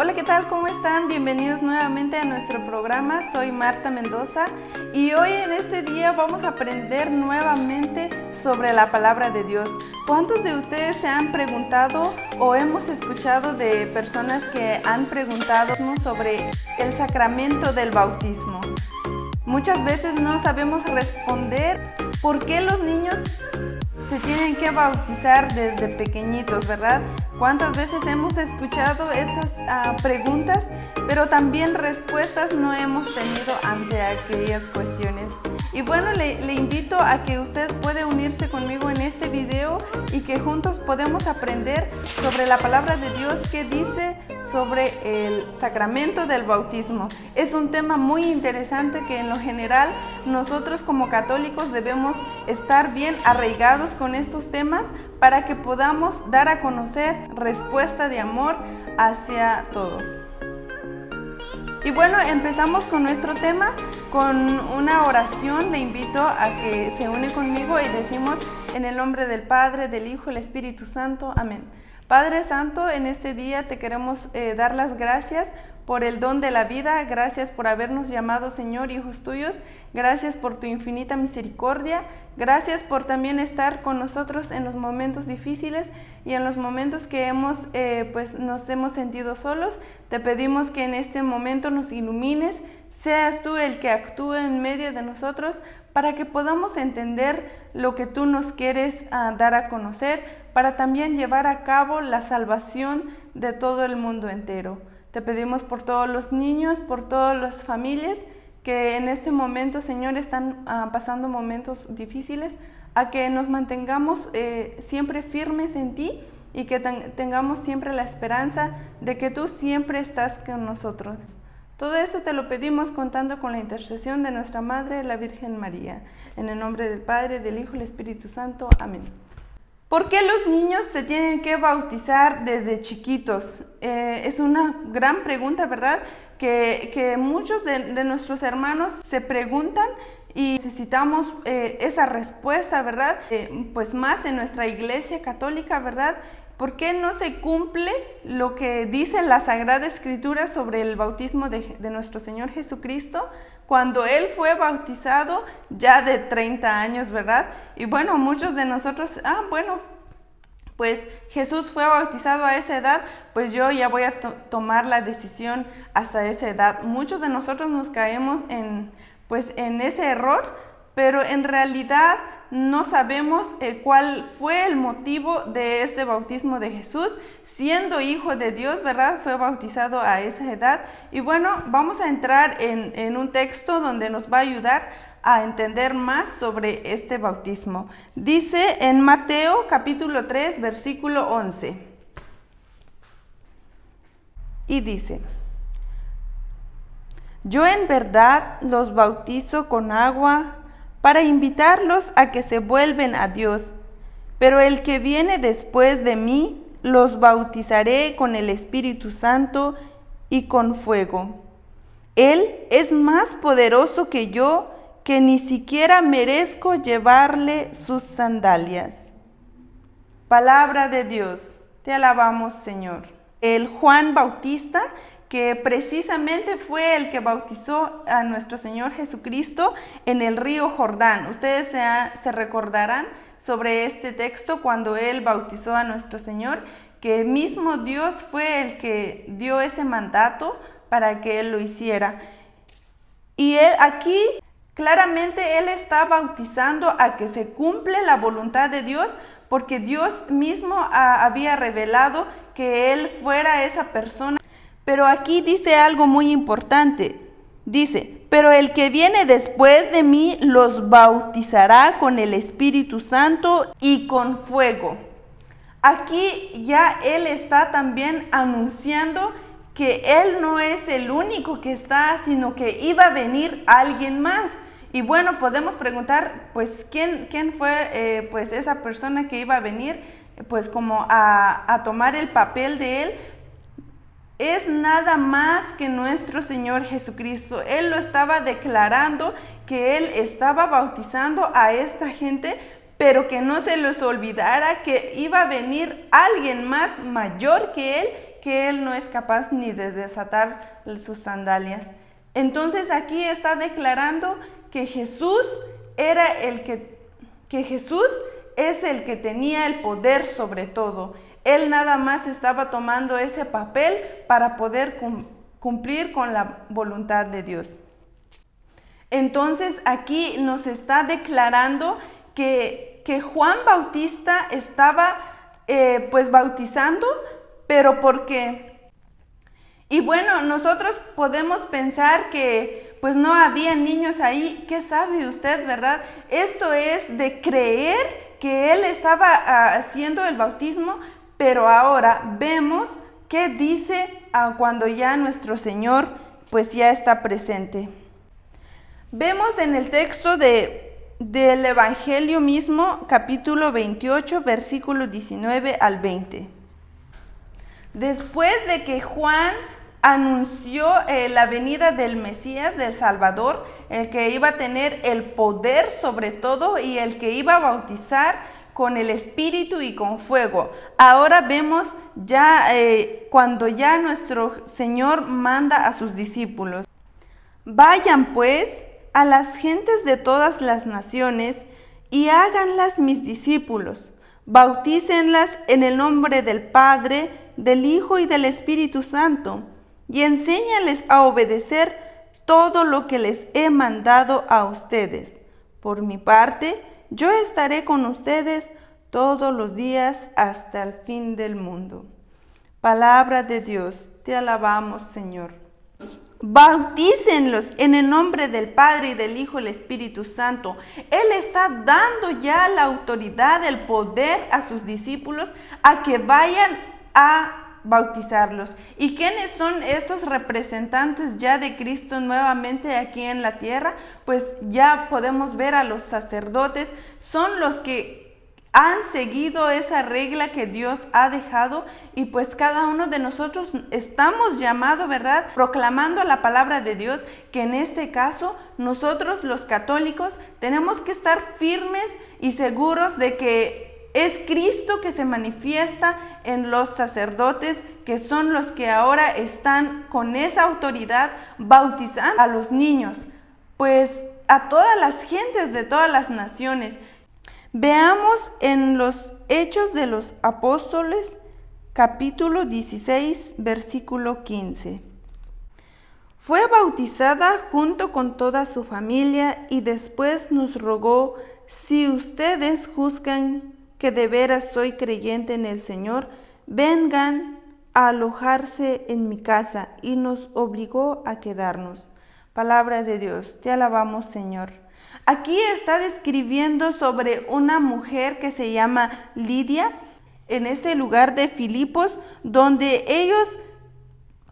Hola, ¿qué tal? ¿Cómo están? Bienvenidos nuevamente a nuestro programa. Soy Marta Mendoza y hoy en este día vamos a aprender nuevamente sobre la palabra de Dios. ¿Cuántos de ustedes se han preguntado o hemos escuchado de personas que han preguntado sobre el sacramento del bautismo? Muchas veces no sabemos responder por qué los niños se tienen que bautizar desde pequeñitos, ¿verdad? ¿Cuántas veces hemos escuchado estas preguntas, pero también respuestas no hemos tenido ante aquellas cuestiones? Y bueno, le invito a que usted puede unirse conmigo en este video y que juntos podemos aprender sobre la palabra de Dios que dice sobre el sacramento del bautismo. Es un tema muy interesante que en lo general nosotros como católicos debemos estar bien arraigados con estos temas para que podamos dar a conocer respuesta de amor hacia todos. Y bueno, empezamos con nuestro tema con una oración. Le invito a que se une conmigo y decimos en el nombre del Padre, del Hijo y del Espíritu Santo. Amén. Padre Santo, en este día te queremos dar las gracias por el don de la vida. Gracias por habernos llamado, Señor, hijos tuyos. Gracias por tu infinita misericordia. Gracias por también estar con nosotros en los momentos difíciles y en los momentos que nos hemos sentido solos. Te pedimos que en este momento nos ilumines, seas tú el que actúe en medio de nosotros para que podamos entender lo que tú nos quieres dar a conocer, para también llevar a cabo la salvación de todo el mundo entero. Te pedimos por todos los niños, por todas las familias que en este momento, Señor, están pasando momentos difíciles, a que nos mantengamos siempre firmes en ti y que tengamos siempre la esperanza de que tú siempre estás con nosotros. Todo eso te lo pedimos contando con la intercesión de nuestra Madre, la Virgen María. En el nombre del Padre, del Hijo y del Espíritu Santo. Amén. ¿Por qué los niños se tienen que bautizar desde chiquitos? Es una gran pregunta, ¿verdad? Que muchos de nuestros hermanos se preguntan y necesitamos esa respuesta, ¿verdad? Pues más en nuestra Iglesia Católica, ¿verdad? ¿Por qué no se cumple lo que dice la Sagrada Escritura sobre el bautismo de nuestro Señor Jesucristo cuando Él fue bautizado ya de 30 años, ¿verdad? Y bueno, muchos de nosotros, pues Jesús fue bautizado a esa edad, pues yo ya voy a tomar la decisión hasta esa edad. Muchos de nosotros nos caemos en ese error, pero en realidad no sabemos cuál fue el motivo de este bautismo de Jesús. Siendo hijo de Dios, ¿verdad? Fue bautizado a esa edad. Y bueno, vamos a entrar en un texto donde nos va a ayudar a entender más sobre este bautismo. Dice en Mateo capítulo 3, versículo 11. Y dice: yo en verdad los bautizo con agua para invitarlos a que se vuelven a Dios, pero el que viene después de mí los bautizaré con el Espíritu Santo y con fuego. Él es más poderoso que yo, que ni siquiera merezco llevarle sus sandalias. Palabra de Dios, te alabamos, Señor. El Juan Bautista, que precisamente fue el que bautizó a nuestro Señor Jesucristo en el río Jordán. Ustedes se recordarán sobre este texto cuando Él bautizó a nuestro Señor, que mismo Dios fue el que dio ese mandato para que Él lo hiciera. Y Él aquí, claramente Él está bautizando a que se cumple la voluntad de Dios, porque Dios mismo había revelado que Él fuera esa persona. Pero aquí dice algo muy importante. Dice: pero el que viene después de mí los bautizará con el Espíritu Santo y con fuego. Aquí ya Él está también anunciando que Él no es el único que está, sino que iba a venir alguien más. Y bueno, podemos preguntar, pues, ¿quién fue esa persona que iba a venir, pues como a tomar el papel de Él? Es nada más que nuestro Señor Jesucristo. Él lo estaba declarando, que Él estaba bautizando a esta gente pero que no se les olvidara que iba a venir alguien más mayor que él no es capaz ni de desatar sus sandalias. Entonces aquí está declarando que Jesús Jesús es el que tenía el poder sobre todo. Él nada más estaba tomando ese papel para poder cumplir con la voluntad de Dios. Entonces aquí nos está declarando que Juan Bautista estaba pues bautizando, pero ¿por qué? Y bueno, nosotros podemos pensar que pues no había niños ahí. ¿Qué sabe usted, verdad? Esto es de creer que él estaba haciendo el bautismo, pero ahora vemos qué dice cuando ya nuestro Señor pues ya está presente. Vemos en el texto del Evangelio mismo, capítulo 28, versículos 19 al 20. Después de que Juan anunció la venida del Mesías, del Salvador, el que iba a tener el poder sobre todo y el que iba a bautizar con el Espíritu y con fuego. Ahora vemos ya cuando ya nuestro Señor manda a sus discípulos. Vayan pues a las gentes de todas las naciones y háganlas mis discípulos. Bautícenlas en el nombre del Padre, del Hijo y del Espíritu Santo, y enséñales a obedecer todo lo que les he mandado a ustedes. Por mi parte, yo estaré con ustedes todos los días hasta el fin del mundo. Palabra de Dios, te alabamos, Señor. Bautícenlos en el nombre del Padre y del Hijo y del Espíritu Santo. Él está dando ya la autoridad, el poder a sus discípulos a que vayan a bautizarlos. ¿Y quiénes son estos representantes ya de Cristo nuevamente aquí en la tierra? Pues ya podemos ver a los sacerdotes, son los que han seguido esa regla que Dios ha dejado, y pues cada uno de nosotros estamos llamados, ¿verdad?, proclamando la palabra de Dios, que en este caso nosotros los católicos tenemos que estar firmes y seguros de que es Cristo que se manifiesta en los sacerdotes, que son los que ahora están con esa autoridad bautizando a los niños, pues a todas las gentes de todas las naciones. Veamos en los Hechos de los Apóstoles, capítulo 16, versículo 15. Fue bautizada junto con toda su familia y después nos rogó: si ustedes juzgan que de veras soy creyente en el Señor, vengan a alojarse en mi casa, y nos obligó a quedarnos. Palabra de Dios, te alabamos, Señor. Aquí está describiendo sobre una mujer que se llama Lidia, en ese lugar de Filipos, donde ellos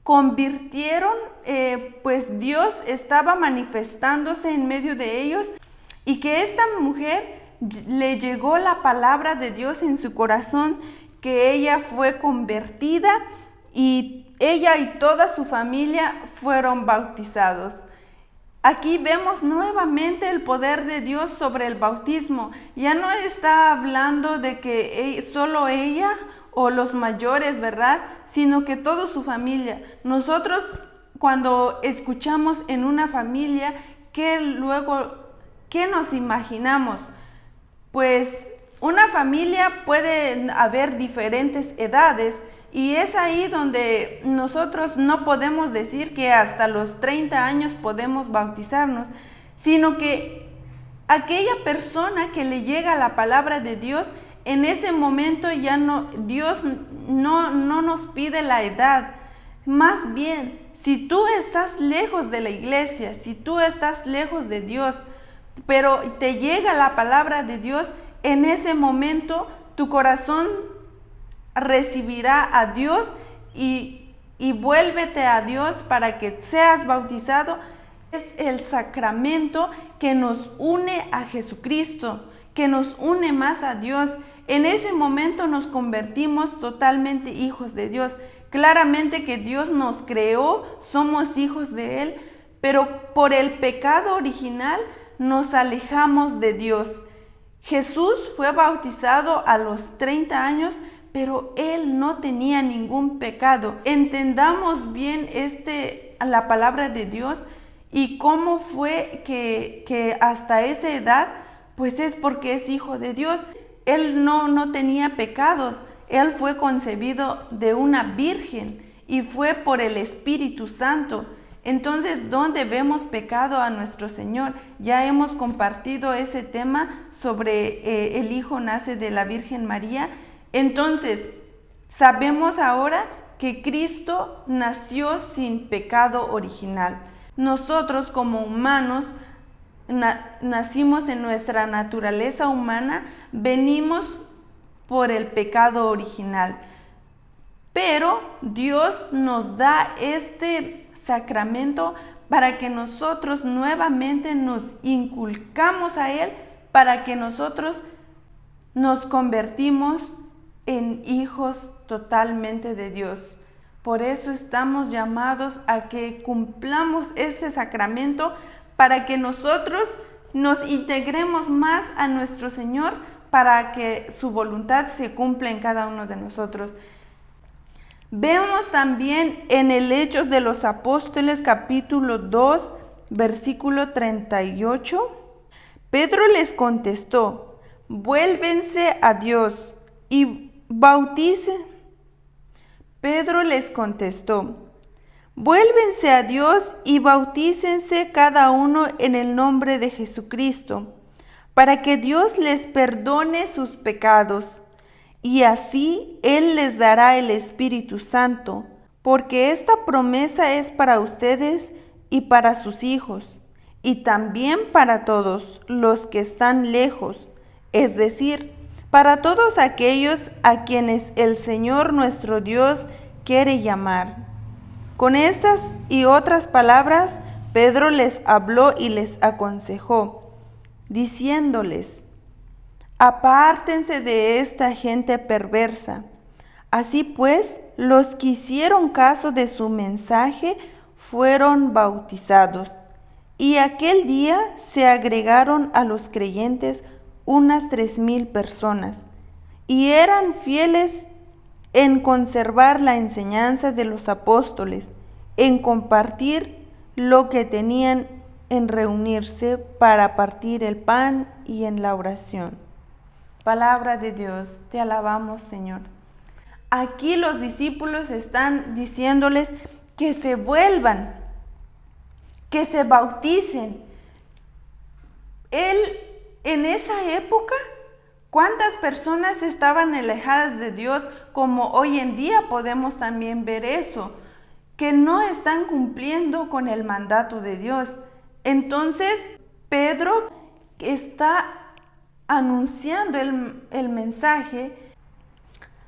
convirtieron, pues Dios estaba manifestándose en medio de ellos, y que esta mujer le llegó la palabra de Dios en su corazón, que ella fue convertida y ella y toda su familia fueron bautizados. Aquí vemos nuevamente el poder de Dios sobre el bautismo. Ya no está hablando de que solo ella o los mayores, ¿verdad?, sino que toda su familia. Nosotros, cuando escuchamos en una familia, ¿qué nos imaginamos? Pues una familia puede haber diferentes edades, y es ahí donde nosotros no podemos decir que hasta los 30 años podemos bautizarnos, sino que aquella persona que le llega la palabra de Dios, en ese momento Dios no nos pide la edad. Más bien, si tú estás lejos de la iglesia, si tú estás lejos de Dios, pero te llega la palabra de Dios, en ese momento tu corazón recibirá a Dios y vuélvete a Dios para que seas bautizado. Es el sacramento que nos une a Jesucristo, que nos une más a Dios. En ese momento nos convertimos totalmente hijos de Dios. Claramente que Dios nos creó, somos hijos de Él, pero por el pecado original nos alejamos de Dios. Jesús fue bautizado a los 30 años, pero él no tenía ningún pecado. Entendamos bien la palabra de Dios y cómo fue que hasta esa edad, pues es porque es hijo de Dios. Él no tenía pecados. Él fue concebido de una virgen y fue por el Espíritu Santo. Entonces, ¿dónde vemos pecado a nuestro Señor? Ya hemos compartido ese tema sobre el Hijo nace de la Virgen María. Entonces, sabemos ahora que Cristo nació sin pecado original. Nosotros como humanos nacimos en nuestra naturaleza humana, venimos por el pecado original. Pero Dios nos da este sacramento para que nosotros nuevamente nos inculcamos a Él, para que nosotros nos convertimos en hijos totalmente de Dios. Por eso estamos llamados a que cumplamos este sacramento para que nosotros nos integremos más a nuestro Señor, para que su voluntad se cumpla en cada uno de nosotros. Vemos también en el Hechos de los Apóstoles capítulo 2, versículo 38. Pedro les contestó: vuélvense a Dios y bauticen. Pedro les contestó: vuélvense a Dios y bautícense cada uno en el nombre de Jesucristo, para que Dios les perdone sus pecados, y así Él les dará el Espíritu Santo, porque esta promesa es para ustedes y para sus hijos, y también para todos los que están lejos, es decir, para todos aquellos a quienes el Señor nuestro Dios quiere llamar. Con estas y otras palabras, Pedro les habló y les aconsejó, diciéndoles: apártense de esta gente perversa. Así pues, los que hicieron caso de su mensaje fueron bautizados, y aquel día se agregaron a los creyentes unas 3,000 personas, y eran fieles en conservar la enseñanza de los apóstoles, en compartir lo que tenían, en reunirse para partir el pan y en la oración. Palabra de Dios, te alabamos, Señor. Aquí los discípulos están diciéndoles que se vuelvan, que se bauticen. Él, en esa época, ¿cuántas personas estaban alejadas de Dios? Como hoy en día podemos también ver eso, que no están cumpliendo con el mandato de Dios. Entonces, Pedro está anunciando el mensaje.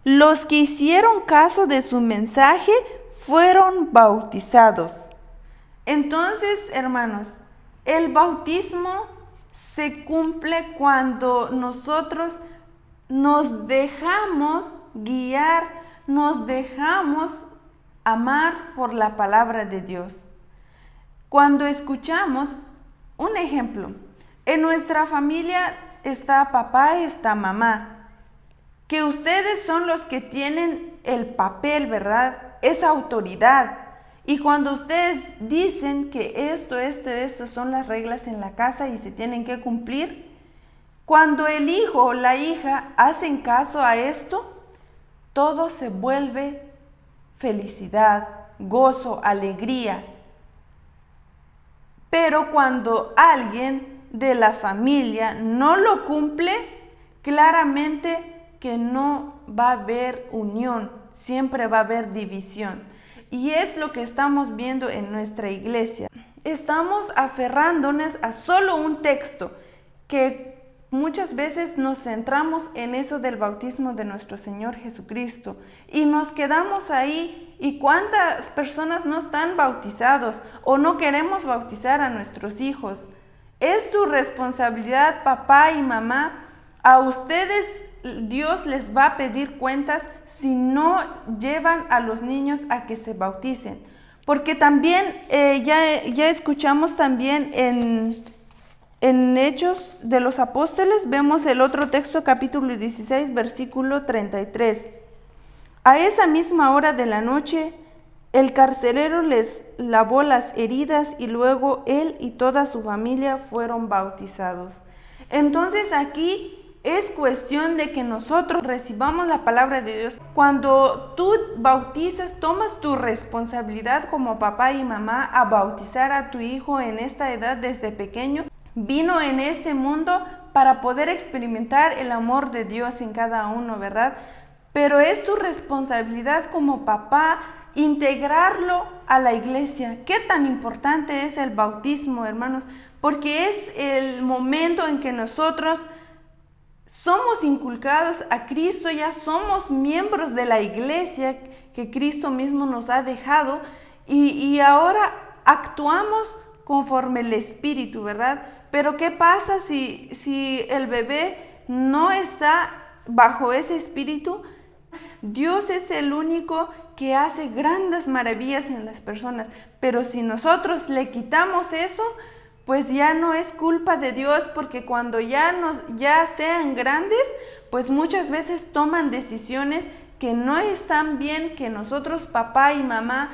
Los que hicieron caso de su mensaje fueron bautizados. Entonces, hermanos, el bautismo se cumple cuando nosotros nos dejamos guiar, nos dejamos amar por la palabra de Dios. Cuando escuchamos, un ejemplo, en nuestra familia está papá y está mamá, que ustedes son los que tienen el papel, ¿verdad? Esa autoridad. Y cuando ustedes dicen que esto son las reglas en la casa y se tienen que cumplir, cuando el hijo o la hija hacen caso a esto, todo se vuelve felicidad, gozo, alegría. Pero cuando alguien de la familia no lo cumple, claramente que no va a haber unión, siempre va a haber división. Y es lo que estamos viendo en nuestra iglesia. Estamos aferrándonos a solo un texto, que muchas veces nos centramos en eso del bautismo de nuestro Señor Jesucristo y nos quedamos ahí. ¿Y cuántas personas no están bautizados o no queremos bautizar a nuestros hijos? Es tu responsabilidad, papá y mamá. A ustedes Dios les va a pedir cuentas si no llevan a los niños a que se bauticen. Porque también ya escuchamos también En Hechos de los Apóstoles vemos el otro texto, capítulo 16, versículo 33. A esa misma hora de la noche, el carcelero les lavó las heridas y luego él y toda su familia fueron bautizados. Entonces aquí es cuestión de que nosotros recibamos la palabra de Dios. Cuando tú bautizas, tomas tu responsabilidad como papá y mamá a bautizar a tu hijo en esta edad desde pequeño. Vino en este mundo para poder experimentar el amor de Dios en cada uno, ¿verdad? Pero es tu responsabilidad como papá integrarlo a la iglesia. ¿Qué tan importante es el bautismo, hermanos? Porque es el momento en que nosotros somos inculcados a Cristo, ya somos miembros de la iglesia que Cristo mismo nos ha dejado y ahora actuamos conforme el Espíritu, ¿verdad? Pero ¿qué pasa si el bebé no está bajo ese Espíritu? Dios es el único que hace grandes maravillas en las personas, pero si nosotros le quitamos eso, pues ya no es culpa de Dios, porque cuando ya sean grandes, pues muchas veces toman decisiones que no están bien, que nosotros papá y mamá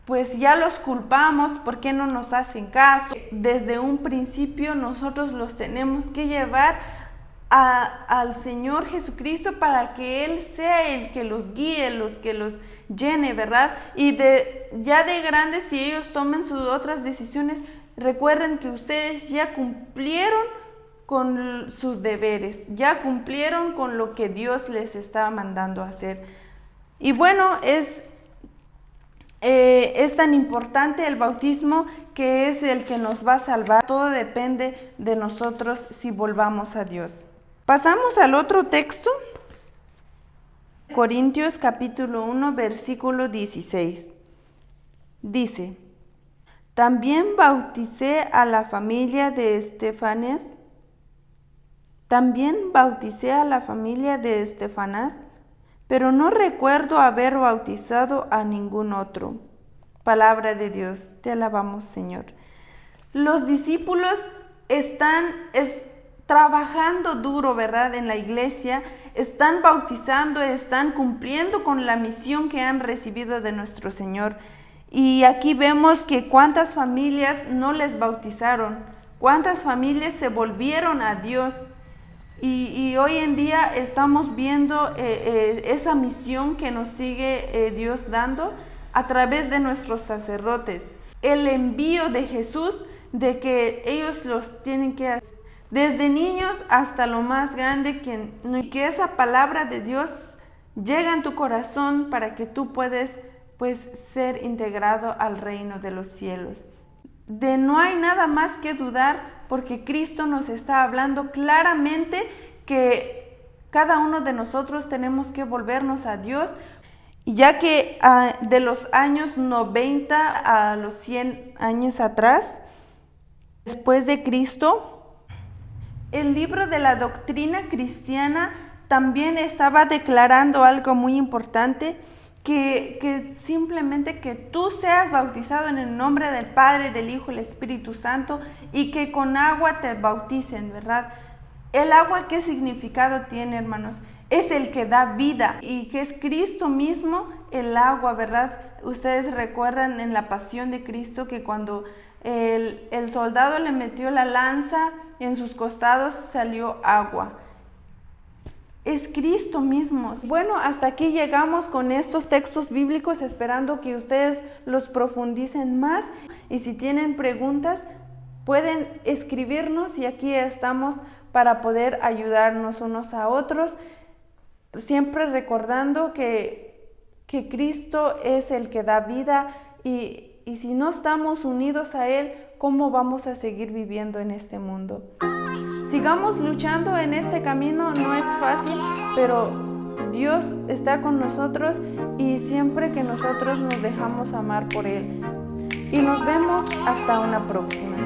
pues ya los culpamos porque no nos hacen caso. Desde un principio nosotros los tenemos que llevar al Señor Jesucristo para que Él sea el que los guíe, que los llene, ¿verdad? Y ya de grandes, si ellos toman sus otras decisiones, recuerden que ustedes ya cumplieron con sus deberes, ya cumplieron con lo que Dios les está mandando a hacer. Y bueno, es tan importante el bautismo, que es el que nos va a salvar. Todo depende de nosotros si volvamos a Dios. Pasamos al otro texto, Corintios capítulo 1, versículo 16. Dice: también bauticé a la familia de Estefanás, pero no recuerdo haber bautizado a ningún otro. Palabra de Dios, te alabamos, Señor. Los discípulos están trabajando duro, ¿verdad? En la iglesia, están bautizando, están cumpliendo con la misión que han recibido de nuestro Señor. Y aquí vemos que cuántas familias no les bautizaron, cuántas familias se volvieron a Dios. Y hoy en día estamos viendo esa misión que nos sigue Dios dando a través de nuestros sacerdotes. El envío de Jesús, de que ellos los tienen que hacer. Desde niños hasta lo más grande, que esa palabra de Dios llegue en tu corazón para que tú puedas ser integrado al reino de los cielos. No hay nada más que dudar, porque Cristo nos está hablando claramente que cada uno de nosotros tenemos que volvernos a Dios, ya que de los años 90 a los 100 años atrás, después de Cristo, el libro de la doctrina cristiana también estaba declarando algo muy importante, que simplemente que tú seas bautizado en el nombre del Padre, del Hijo y del Espíritu Santo, y que con agua te bauticen, ¿verdad? El agua, ¿qué significado tiene, hermanos? Es el que da vida, y que es Cristo mismo el agua, ¿verdad? Ustedes recuerdan en la pasión de Cristo que cuando el soldado le metió la lanza, en sus costados salió agua. Es Cristo mismo. Bueno, hasta aquí llegamos con estos textos bíblicos, esperando que ustedes los profundicen más. Y si tienen preguntas, pueden escribirnos y aquí estamos para poder ayudarnos unos a otros. Siempre recordando que Cristo es el que da vida y si no estamos unidos a Él, ¿cómo vamos a seguir viviendo en este mundo? Sigamos luchando en este camino, no es fácil, pero Dios está con nosotros y siempre que nosotros nos dejamos amar por Él. Y nos vemos hasta una próxima.